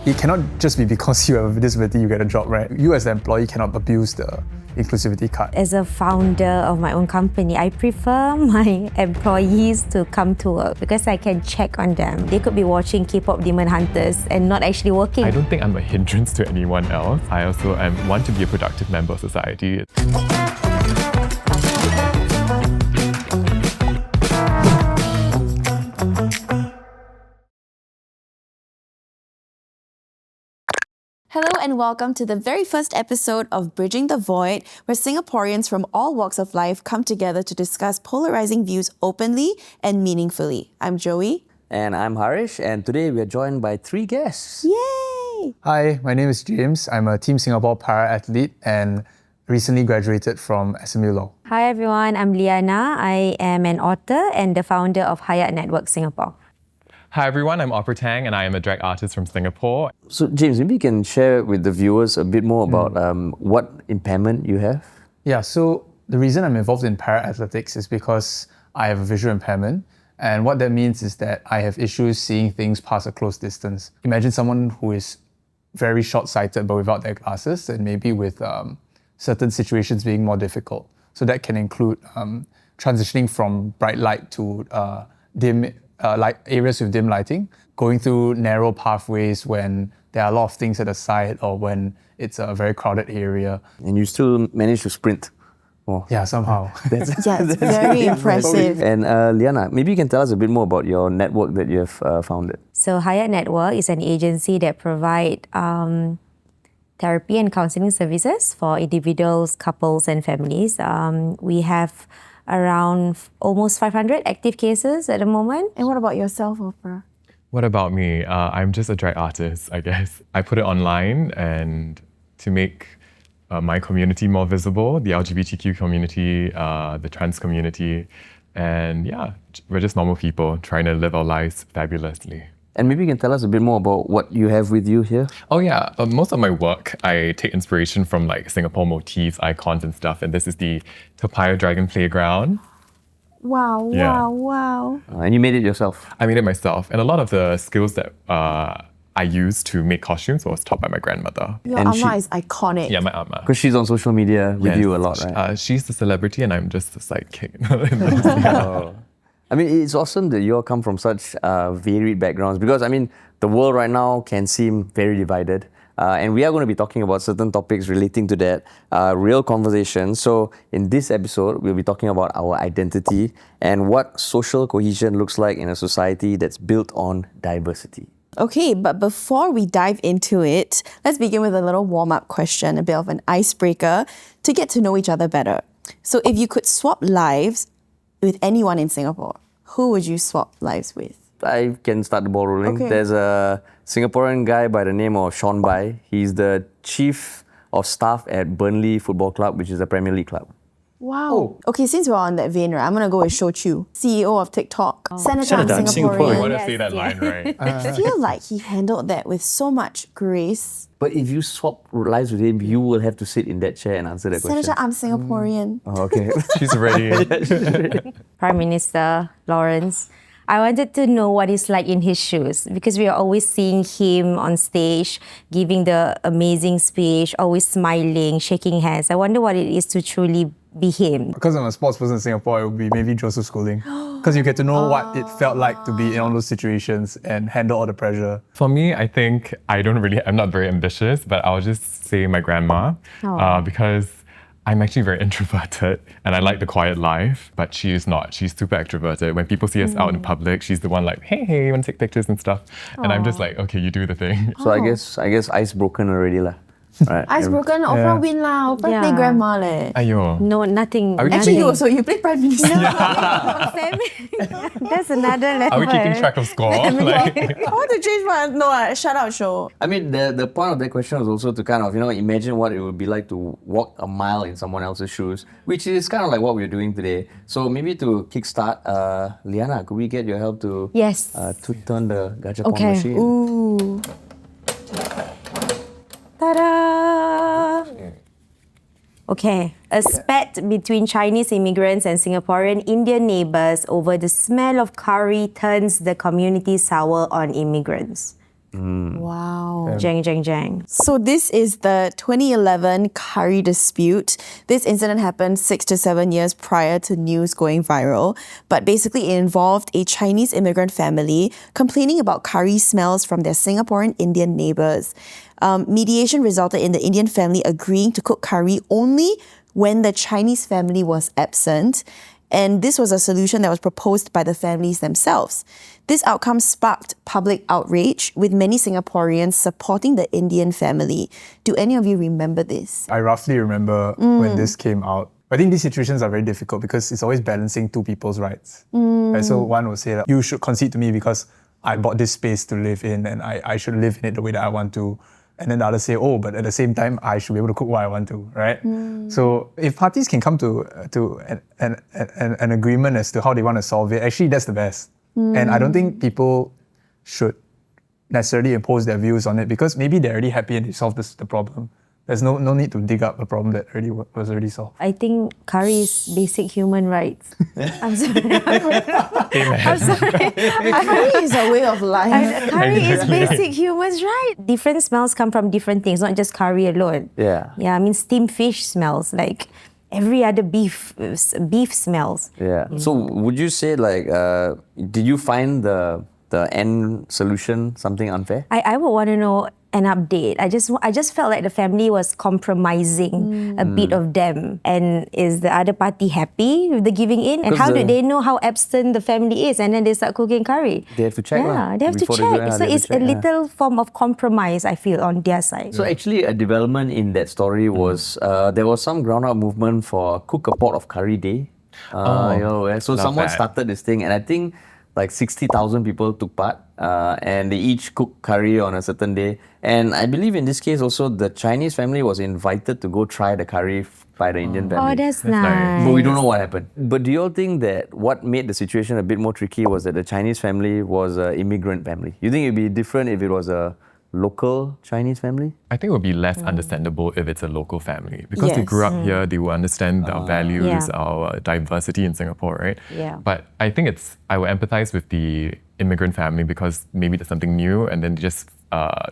It cannot just be because you have a disability you get a job, right? You as the employee cannot abuse the inclusivity card. As a founder of my own company, I prefer my employees to come to work because I can check on them. They could be watching K-pop Demon Hunters and not actually working. I don't think I'm a hindrance to anyone else. I also want to be a productive member of society. Hello and welcome to the very first episode of Bridging the Void, where Singaporeans from all walks of life come together to discuss polarising views openly and meaningfully. I'm Joie. And I'm Haresh, and today we are joined by three guests. Yay! Hi, my name is James. I'm a Team Singapore para-athlete and recently graduated from SMU Law. Hi everyone, I'm Liana. I am an author and the founder of Hayat Network Singapore. Hi everyone, I'm Opera Tang and I am a drag artist from Singapore. So James, maybe you can share with the viewers a bit more about what impairment you have? Yeah, so the reason I'm involved in para-athletics is because I have a visual impairment. And what that means is that I have issues seeing things past a close distance. Imagine someone who is very short-sighted but without their glasses, and maybe with certain situations being more difficult. So that can include transitioning from bright light to dim light areas with dim lighting, going through narrow pathways when there are a lot of things at the side or when it's a very crowded area. And you still manage to sprint. Oh. Yeah, somehow. It's very impressive. And Liana, maybe you can tell us a bit more about your network that you have founded. So Hayat Network is an agency that provides therapy and counseling services for individuals, couples and families. We have around almost 500 active cases at the moment. And what about yourself, Opera? What about me? I'm just a drag artist, I guess. I put it online and to make my community more visible, the LGBTQ community, the trans community. And yeah, we're just normal people trying to live our lives fabulously. And maybe you can tell us a bit more about what you have with you here. Oh yeah, most of my work, I take inspiration from like Singapore motifs, icons and stuff. And this is the Toa Payoh Dragon Playground. Wow, Yeah. wow. And you made it yourself. I made it myself. And a lot of the skills that I used to make costumes was taught by my grandmother. Your And Amma is iconic. Yeah, my Amma. Because she's on social media with you a lot, right? She's the celebrity and I'm just the sidekick. Oh. I mean, it's awesome that you all come from such varied backgrounds because, I mean, the world right now can seem very divided. And we are going to be talking about certain topics relating to that, real conversations. So in this episode, we'll be talking about our identity and what social cohesion looks like in a society that's built on diversity. Okay, but before we dive into it, let's begin with a little warm-up question, a bit of an icebreaker to get to know each other better. So if you could swap lives with anyone in Singapore, who would you swap lives with? I can start the ball rolling. Okay. There's a Singaporean guy by the name of Sean Bai. He's the chief of staff at Burnley Football Club, which is a Premier League club. Wow. Okay, since we're on that vein, right, I'm going to go with Sho Chu, CEO of TikTok. Senator, I'm Singaporean. You want to say that line, right? I feel like he handled that with so much grace. But if you swap lives with him, you will have to sit in that chair and answer that Senator, question. I'm Singaporean. Oh, okay. She's ready. Prime Minister Lawrence, I wanted to know what it's like in his shoes because we are always seeing him on stage, giving the amazing speech, always smiling, shaking hands. I wonder what it is to truly be him. Because I'm a sports person in Singapore, it would be maybe Joseph Schooling. Because you get to know what it felt like to be in all those situations and handle all the pressure. For me, I think I'm not very ambitious, but I'll just say my grandma because I'm actually very introverted and I like the quiet life, but she is not. She's super extroverted. When people see us out in public, she's the one like, hey, you want to take pictures and stuff? And I'm just like, okay, you do the thing. So I guess ice broken already lah. Right. Icebreaker, Oprah win lah. Oprah play grandma leh. Ayo. No, nothing. Actually, you play Prime Minister. That's another level. Are we keeping track of score? I want to change my... No, shut up, show. I mean, the point of that question was also to kind of, imagine what it would be like to walk a mile in someone else's shoes, which is kind of like what we're doing today. So maybe to kickstart, Liana, could we get your help to to turn the gachapon machine? Ooh. Ta-da! Okay, a spat between Chinese immigrants and Singaporean Indian neighbours over the smell of curry turns the community sour on immigrants. Wow. Jang, jang, jang. So this is the 2011 curry dispute. This incident happened 6 to 7 years prior to news going viral. But basically it involved a Chinese immigrant family complaining about curry smells from their Singaporean Indian neighbours. Mediation resulted in the Indian family agreeing to cook curry only when the Chinese family was absent. And this was a solution that was proposed by the families themselves. This outcome sparked public outrage, with many Singaporeans supporting the Indian family. Do any of you remember this? I roughly remember when this came out. I think these situations are very difficult because it's always balancing two people's rights. Right? So one will say, you should concede to me because I bought this space to live in and I should live in it the way that I want to. And then the others say, oh, but at the same time, I should be able to cook what I want to, right? So if parties can come to an agreement as to how they want to solve it, actually that's the best. And I don't think people should necessarily impose their views on it because maybe they're already happy and they solved the problem. There's no need to dig up a problem that was already solved. I think curry is basic human rights. I'm sorry. I'm sorry. Curry is a way of life. Curry is basic humans, right? Different smells come from different things, not just curry alone. Yeah. Yeah, I mean steamed fish smells like every other beef smells. Yeah. So would you say did you find the end solution something unfair? I would want to know an update. I just felt like the family was compromising a bit of them. And is the other party happy with the giving in? And how do they know how absent the family is? And then they start cooking curry. They have to check. Yeah, they have to check. So it's a little form of compromise, I feel, on their side. So actually a development in that story was there was some ground up movement for Cook a Pot of Curry Day. So someone started this thing and I think like 60,000 people took part and they each cooked curry on a certain day. And I believe in this case also the Chinese family was invited to go try the curry by the Indian family. Oh, that's nice. But we don't know what happened. But do you all think that what made the situation a bit more tricky was that the Chinese family was an immigrant family? You think it'd be different if it was a local Chinese family? I think it would be less understandable if it's a local family because they grew up here, they will understand our values, our diversity in Singapore, right? Yeah. But I think I would empathize with the immigrant family because maybe there's something new and then just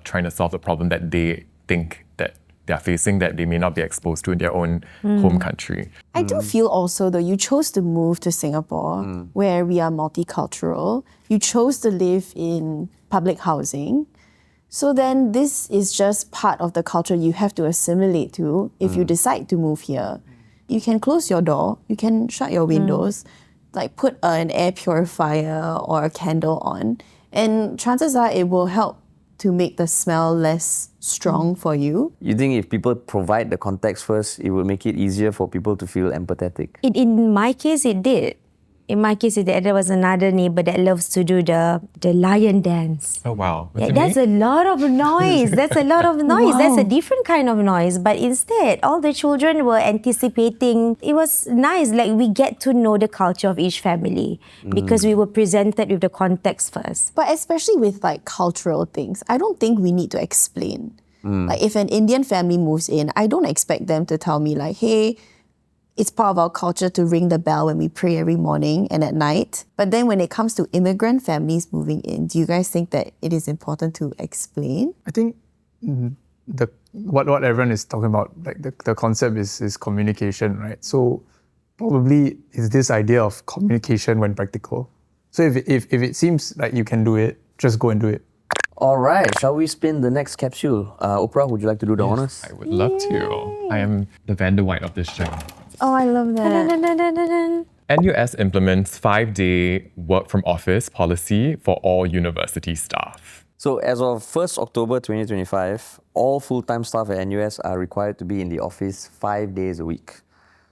trying to solve the problem that they think that they're facing that they may not be exposed to in their own home country. I do feel also though you chose to move to Singapore where we are multicultural. You chose to live in public housing. So then this is just part of the culture you have to assimilate to if you decide to move here. You can close your door, you can shut your windows, like put an air purifier or a candle on, and chances are it will help to make the smell less strong for you. You think if people provide the context first, it will make it easier for people to feel empathetic? In my case, it did. In my case, there was another neighbor that loves to do the lion dance. Oh wow. That's a lot of noise. That's a lot of noise. That's a different kind of noise. But instead, all the children were anticipating. It was nice. Like we get to know the culture of each family because we were presented with the context first. But especially with like cultural things, I don't think we need to explain. Like if an Indian family moves in, I don't expect them to tell me like, hey, it's part of our culture to ring the bell when we pray every morning and at night. But then when it comes to immigrant families moving in, do you guys think that it is important to explain? I think what everyone is talking about, like the concept is communication, right? So probably it's this idea of communication when practical. So if it seems like you can do it, just go and do it. All right, shall we spin the next capsule? Oprah, would you like to do the honors? I would love to. I am the Van der White of this show. Oh, I love that. NUS implements 5-day work from office policy for all university staff. So as of 1st October 2025, all full-time staff at NUS are required to be in the office 5 days a week.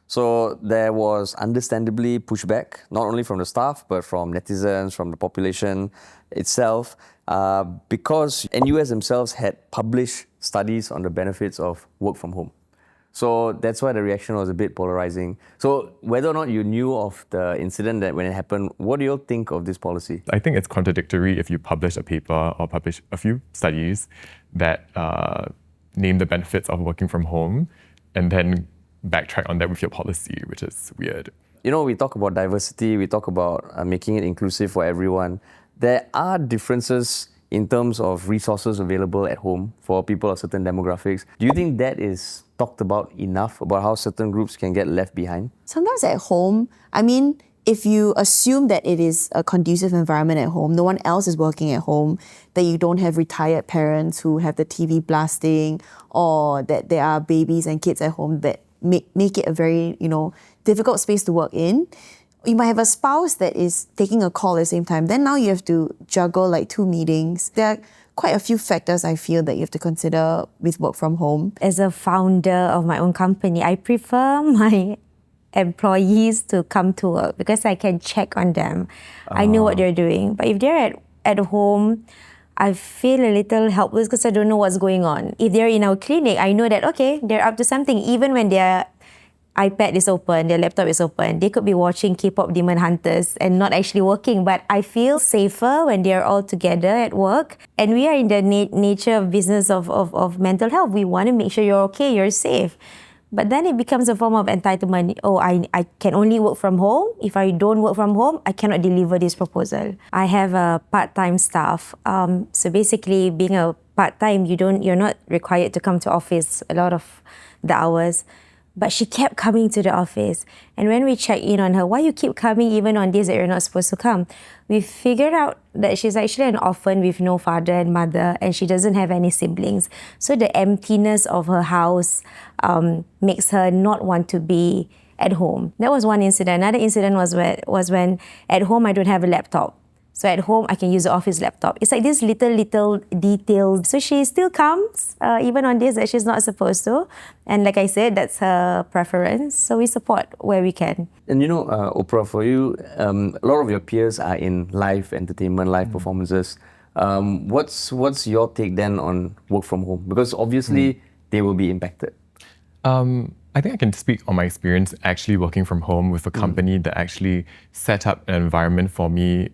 So there was understandably pushback, not only from the staff, but from netizens, from the population itself, because NUS themselves had published studies on the benefits of work from home. So that's why the reaction was a bit polarising. So whether or not you knew of the incident that when it happened, what do you all think of this policy? I think it's contradictory if you publish a paper or publish a few studies that name the benefits of working from home and then backtrack on that with your policy, which is weird. You know, we talk about diversity, we talk about making it inclusive for everyone. There are differences in terms of resources available at home for people of certain demographics. Do you think that is talked about enough about how certain groups can get left behind? Sometimes at home, I mean, if you assume that it is a conducive environment at home, no one else is working at home, that you don't have retired parents who have the TV blasting, or that there are babies and kids at home that make it a very, difficult space to work in. You might have a spouse that is taking a call at the same time. Then now you have to juggle like 2 meetings. There are quite a few factors I feel that you have to consider with work from home. As a founder of my own company, I prefer my employees to come to work because I can check on them. I know what they're doing. But if they're at home, I feel a little helpless because I don't know what's going on. If they're in our clinic, I know that, okay, they're up to something. Even when their iPad is open, their laptop is open, they could be watching K-pop Demon Hunters and not actually working. But I feel safer when they're all together at work. And we are in the nature of business of mental health. We want to make sure you're okay, you're safe. But then it becomes a form of entitlement. Oh, I can only work from home. If I don't work from home, I cannot deliver this proposal. I have a part-time staff. So basically, being a part-time, you're not required to come to office a lot of the hours. But she kept coming to the office. And when we checked in on her, why you keep coming even on days that you're not supposed to come? We figured out that she's actually an orphan with no father and mother, and she doesn't have any siblings. So the emptiness of her house makes her not want to be at home. That was one incident. Another incident was when at home I don't have a laptop. So at home, I can use the office laptop. It's like this little details. So she still comes, even on days that she's not supposed to. And like I said, that's her preference. So we support where we can. And Oprah, for you, a lot of your peers are in live entertainment, live performances. What's your take then on work from home? Because obviously they will be impacted. I think I can speak on my experience actually working from home with a company that actually set up an environment for me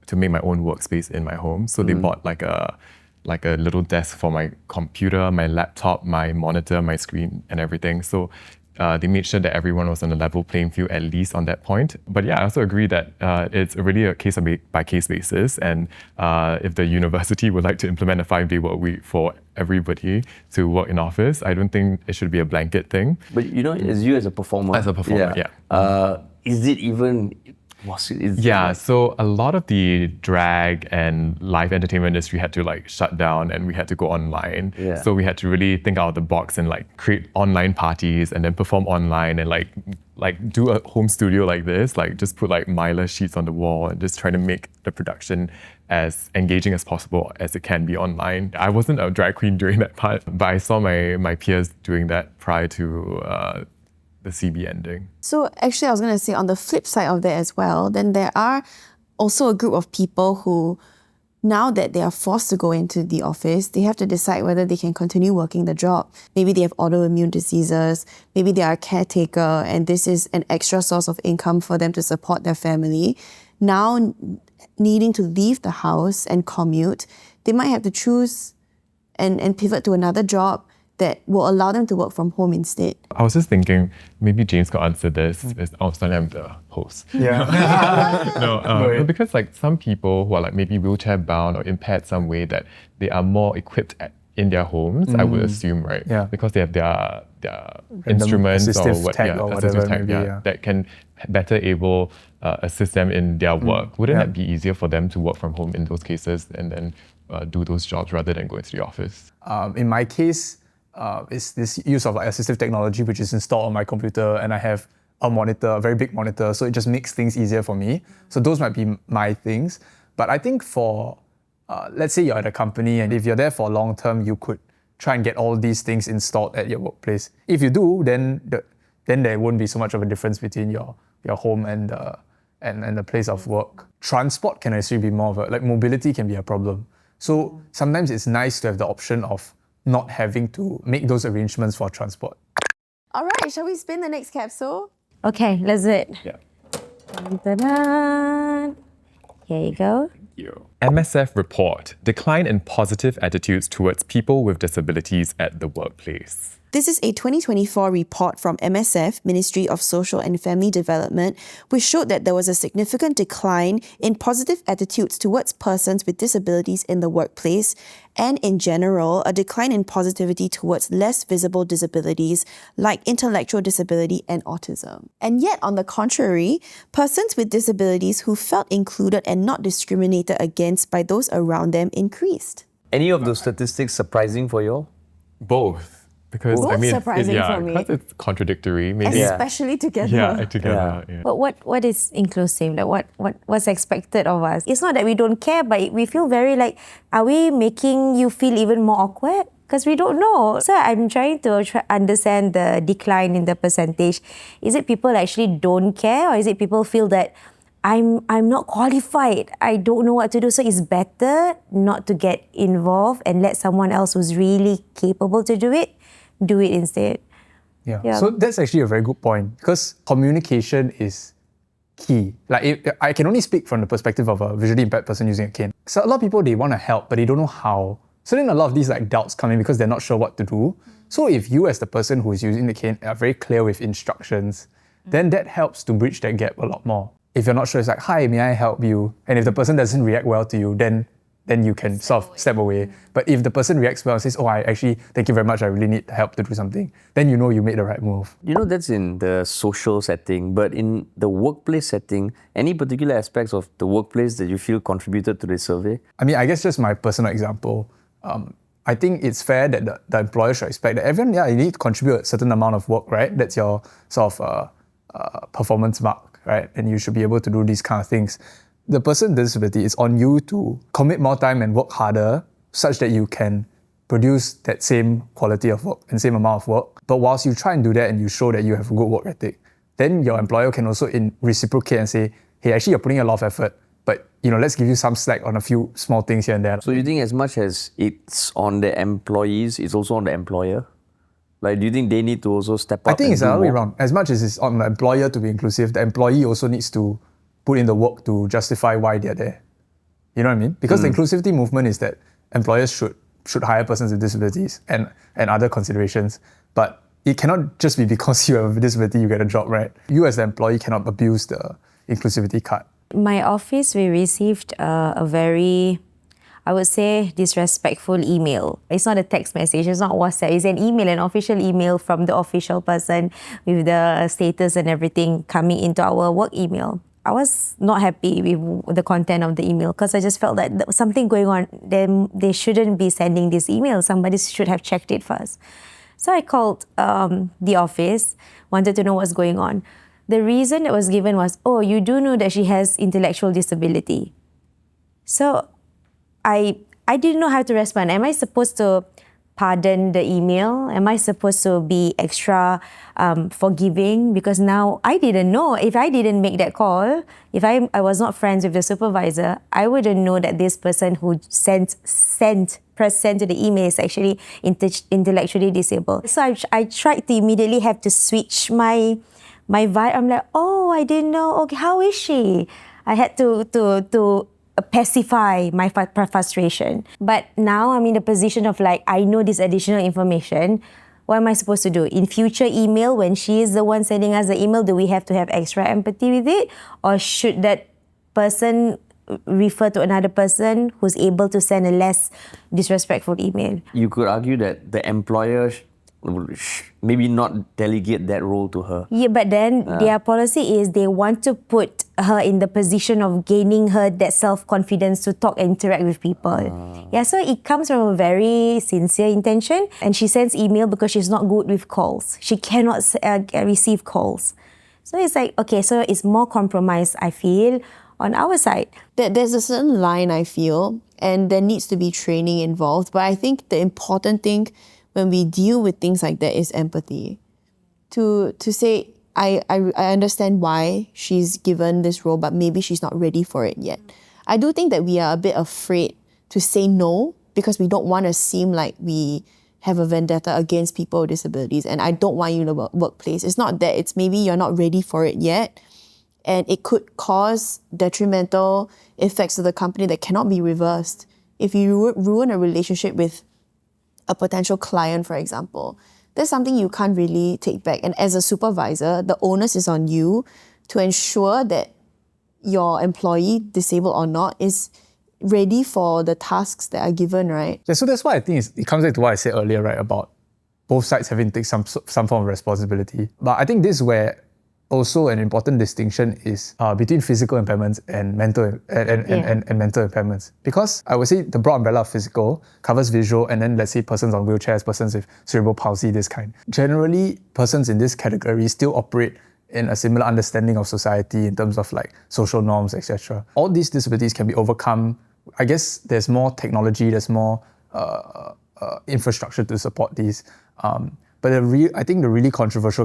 to make my own workspace in my home. So they bought like a little desk for my computer, my laptop, my monitor, my screen, and everything. So they made sure that everyone was on a level playing field, at least on that point. But yeah, I also agree that it's really a case by case basis. And if the university would like to implement a 5-day work week for everybody to work in office, I don't think it should be a blanket thing. But as you as a performer, is it even? So a lot of the drag and live entertainment industry had to shut down, and we had to go online. Yeah. So we had to really think out of the box and create online parties and then perform online and do a home studio like this, just put Mylar sheets on the wall and just try to make the production as engaging as possible as it can be online. I wasn't a drag queen during that part, but I saw my peers doing that prior to the CB ending. So actually, I was going to say on the flip side of that as well, then there are also a group of people who, now that they are forced to go into the office, they have to decide whether they can continue working the job. Maybe they have autoimmune diseases, maybe they are a caretaker, and this is an extra source of income for them to support their family. Now, needing to leave the house and commute, they might have to choose and pivot to another job that will allow them to work from home instead. I was just thinking, maybe James could answer this. Sorry, I'm the host. Yeah. No, because some people who are maybe wheelchair bound or impaired some way, that they are more equipped in their homes, I would assume, right? Yeah. Because they have their instruments assistive tech that can better able assist them in their work. Wouldn't that be easier for them to work from home in those cases and then do those jobs rather than go into the office? In my case, it's this use of assistive technology which is installed on my computer, and I have a monitor, a very big monitor, so it just makes things easier for me. So those might be my things. But I think for, let's say you're at a company, and if you're there for long term, you could try and get all these things installed at your workplace. If you do, then there won't be so much of a difference between your home and the place of work. Transport can actually be more of a, mobility can be a problem. So sometimes it's nice to have the option of not having to make those arrangements for transport. All right, shall we spin the next capsule? Okay, let's do it. Yeah. Dun-dun-dun. Here you go. MSF report, decline in positive attitudes towards people with disabilities at the workplace. This is a 2024 report from MSF, Ministry of Social and Family Development, which showed that there was a significant decline in positive attitudes towards persons with disabilities in the workplace, and in general, a decline in positivity towards less visible disabilities like intellectual disability and autism. And yet, on the contrary, persons with disabilities who felt included and not discriminated against by those around them increased. Any of those statistics surprising for you all? Both. Because Both I mean, surprising for me. because it's contradictory. Maybe. Especially together. Yeah, together. Yeah. But what is inclusive? Like what's expected of us? It's not that we don't care, but we feel very like, are we making you feel even more awkward? Because we don't know. So I'm trying to understand the decline in the percentage. Is it people actually don't care, or is it people feel that I'm not qualified, I don't know what to do, so it's better not to get involved and let someone else who's really capable to do it instead. Yeah. So that's actually a very good point, because communication is key. Like I can only speak from the perspective of a visually impaired person using a cane. So a lot of people, they want to help, but they don't know how. So then a lot of these like doubts come in because they're not sure what to do. So if you as the person who is using the cane are very clear with instructions, then that helps to bridge that gap a lot more. If you're not sure, it's like, hi, may I help you? And if the person doesn't react well to you, then you can sort of step away. But if the person reacts well and says, oh, I actually, thank you very much, I really need help to do something, then you know you made the right move. You know, that's in the social setting, but in the workplace setting, any particular aspects of the workplace that you feel contributed to this survey? I mean, I guess just my personal example, I think it's fair that the employer should expect that everyone, you need to contribute a certain amount of work, right? That's your sort of performance mark, right? And you should be able to do these kind of things. The person with disability, it's on you to commit more time and work harder such that you can produce that same quality of work and same amount of work. But whilst you try and do that and you show that you have a good work ethic, then your employer can also reciprocate and say, hey, actually you're putting a lot of effort, but let's give you some slack on a few small things here and there. So you think as much as it's on the employees, it's also on the employer? Like, do you think they need to also step up? I think it's the other way around. As much as it's on the employer to be inclusive, the employee also needs to put in the work to justify why they're there. You know what I mean? Because the inclusivity movement is that employers should hire persons with disabilities and other considerations. But it cannot just be because you have a disability you get a job, right? You as the employee cannot abuse the inclusivity card. My office, we received a very, I would say, disrespectful email. It's not a text message, it's not WhatsApp, it's an email, an official email from the official person with the status and everything coming into our work email. I was not happy with the content of the email because I just felt that there was something going on. They shouldn't be sending this email. Somebody should have checked it first. So I called the office, wanted to know what's going on. The reason that was given was, oh, you do know that she has intellectual disability. So I didn't know how to respond. Am I supposed to pardon the email? Am I supposed to be extra forgiving? Because now I didn't know. If I didn't make that call, if I was not friends with the supervisor, I wouldn't know that this person who sent to the email is actually intellectually disabled. So I tried to immediately have to switch my vibe. I'm like, oh, I didn't know. Okay, how is she? I had to pacify my frustration. But now I'm in the position of like, I know this additional information. What am I supposed to do? In future email, when she is the one sending us the email, do we have to have extra empathy with it? Or should that person refer to another person who's able to send a less disrespectful email? You could argue that the employer maybe not delegate that role to her. Yeah, but then their policy is they want to put her in the position of gaining her that self-confidence to talk and interact with people. Yeah, so it comes from a very sincere intention, and she sends email because she's not good with calls. She cannot receive calls. So it's like, okay, so it's more compromise, I feel, on our side. There's a certain line, I feel, and there needs to be training involved. But I think the important thing when we deal with things like that is empathy. To say, I understand why she's given this role, but maybe she's not ready for it yet. I do think that we are a bit afraid to say no because we don't want to seem like we have a vendetta against people with disabilities, and I don't want you in the workplace. It's not that, it's maybe you're not ready for it yet, and it could cause detrimental effects to the company that cannot be reversed. If you ruin a relationship with a potential client, for example, That's something you can't really take back. And as a supervisor, the onus is on you to ensure that your employee, disabled or not, is ready for the tasks that are given, right? Yeah, so that's why I think it comes back to what I said earlier, right, about both sides having to take some form of responsibility. But I think this is where also an important distinction is between physical impairments and mental and mental impairments. Because I would say the broad umbrella of physical covers visual, and then let's say persons on wheelchairs, persons with cerebral palsy, this kind. Generally, persons in this category still operate in a similar understanding of society in terms of like social norms, etc. All these disabilities can be overcome. I guess there's more technology, there's more infrastructure to support these. But I think the really controversial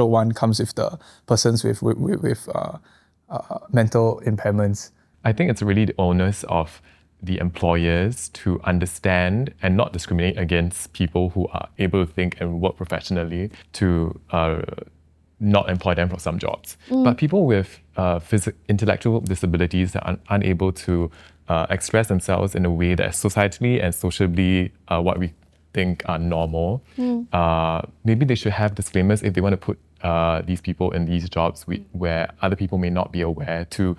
one comes with the persons with mental impairments. I think it's really the onus of the employers to understand and not discriminate against people who are able to think and work professionally, to not employ them for some jobs. But people with intellectual disabilities that are unable to express themselves in a way that is societally and socially what we think are normal, maybe they should have disclaimers if they want to put these people in these jobs where other people may not be aware, to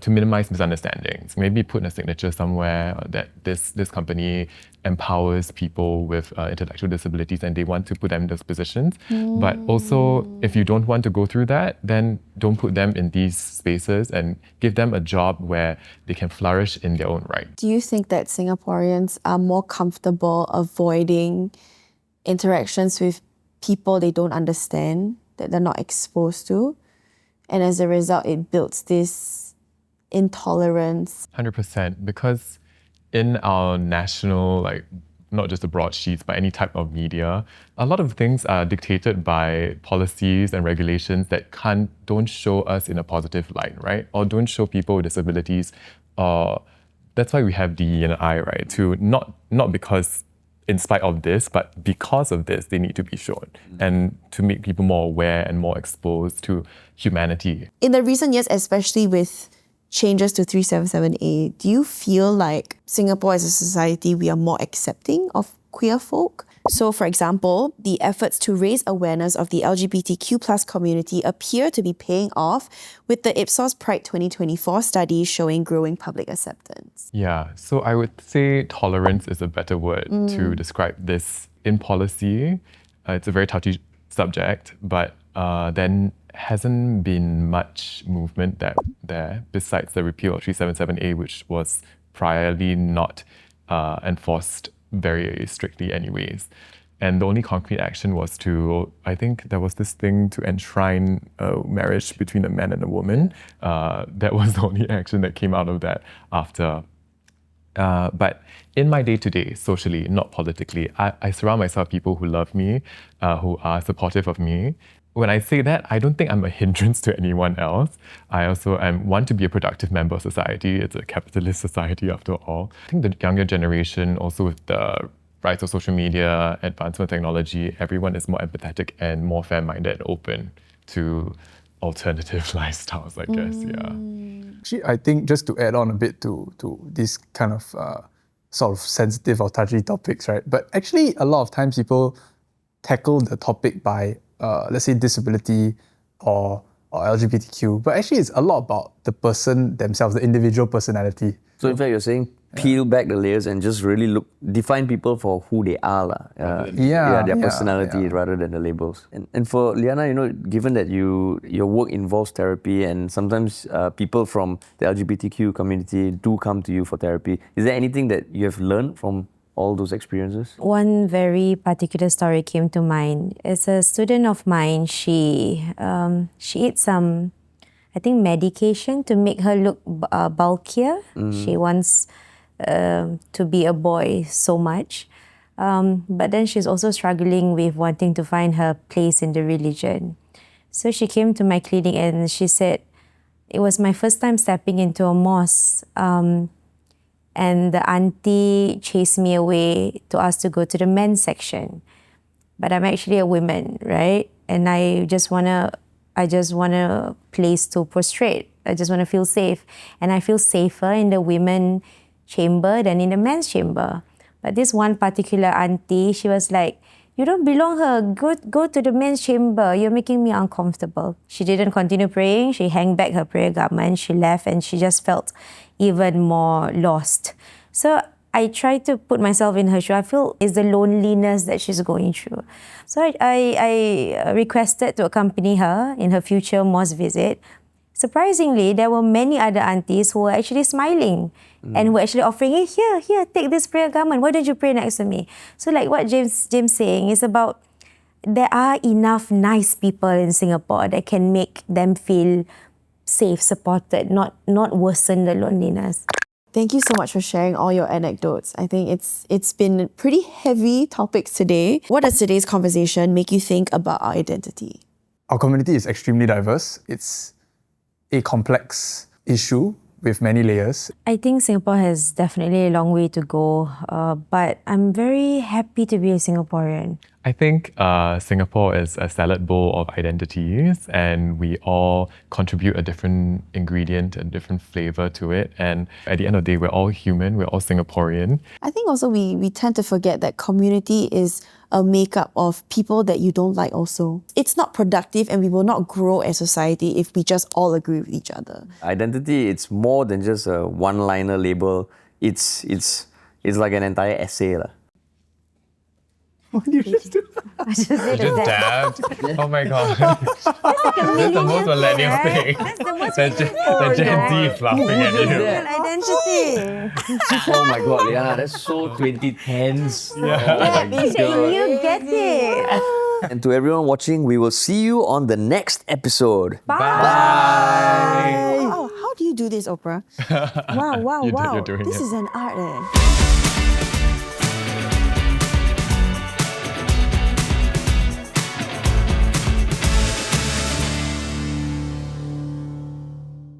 minimize misunderstandings. Maybe put in a signature somewhere that this company empowers people with intellectual disabilities and they want to put them in those positions. But also, if you don't want to go through that, then don't put them in these spaces and give them a job where they can flourish in their own right. Do you think that Singaporeans are more comfortable avoiding interactions with people they don't understand, that they're not exposed to? And as a result, it builds this intolerance. 100%, because in our national, like, not just the broadsheets, but any type of media, a lot of things are dictated by policies and regulations that don't show us in a positive light, right? Or don't show people with disabilities. That's why we have DE&I, right? To not because in spite of this, but because of this, they need to be shown, and to make people more aware and more exposed to humanity. In the recent years, especially with changes to 377A, do you feel like Singapore as a society, we are more accepting of queer folk? So, for example, the efforts to raise awareness of the LGBTQ plus community appear to be paying off, with the Ipsos Pride 2024 study showing growing public acceptance. Yeah, so I would say tolerance is a better word to describe this in policy. It's a very touchy subject, but then hasn't been much movement there besides the repeal of 377A, which was priorly not enforced very strictly anyways. And the only concrete action was I think there was this thing to enshrine marriage between a man and a woman. That was the only action that came out of that after. But in my day-to-day, socially, not politically, I surround myself with people who love me, who are supportive of me. When I say that, I don't think I'm a hindrance to anyone else. I also want to be a productive member of society. It's a capitalist society after all. I think the younger generation, also with the rise of social media, advancement of technology, everyone is more empathetic and more fair-minded and open to alternative lifestyles, I guess, yeah. Actually, I think just to add on a bit to these kind of sort of sensitive or touchy topics, right? But actually, a lot of times people tackle the topic by let's say disability or LGBTQ, but actually it's a lot about the person themselves, the individual personality. So in fact, you're saying peel back the layers and just really define people for who they are, their personality rather than the labels. And for Liana, given that your work involves therapy and sometimes people from the LGBTQ community do come to you for therapy, is there anything that you have learned from all those experiences? One very particular story came to mind. As a student of mine, she ate some, I think, medication to make her look bulkier. She wants to be a boy so much. But then she's also struggling with wanting to find her place in the religion. So she came to my clinic and she said, it was my first time stepping into a mosque. And the auntie chased me away to ask to go to the men's section. But I'm actually a woman, right? And I just want a place to prostrate. I just want to feel safe. And I feel safer in the women chamber than in the men's chamber. But this one particular auntie, she was like, "You don't belong here. Go to the men's chamber. You're making me uncomfortable." She didn't continue praying. She hung back her prayer garment. She left and she just felt even more lost. So I try to put myself in her shoe. I feel it's the loneliness that she's going through. So I requested to accompany her in her future mosque visit. Surprisingly, there were many other aunties who were actually smiling and were actually offering, "Hey, here, take this prayer garment. Why don't you pray next to me?" So like what James saying is about, there are enough nice people in Singapore that can make them feel safe, supported, not worsen the loneliness. Thank you so much for sharing all your anecdotes. I think it's been pretty heavy topics today. What does today's conversation make you think about our identity? Our community is extremely diverse. It's a complex issue with many layers. I think Singapore has definitely a long way to go, but I'm very happy to be a Singaporean. I think Singapore is a salad bowl of identities, and we all contribute a different ingredient, a different flavor to it. And at the end of the day, we're all human, we're all Singaporean. I think also we tend to forget that community is a makeup of people that you don't like also. It's not productive and we will not grow as a society if we just all agree with each other. Identity, it's more than just a one-liner label. It's like an entire essay. What did you just do? I just did Just dabbed. Oh my god. That's the most millennial thing. That's the most The Gen Z is laughing at you. identity. Oh my god, Liana, that's so 2010s. Yeah. You get it. And to everyone watching, we will see you on the next episode. Oh, how do you do this, Oprah? Wow, You're wow. doing This it. is an art.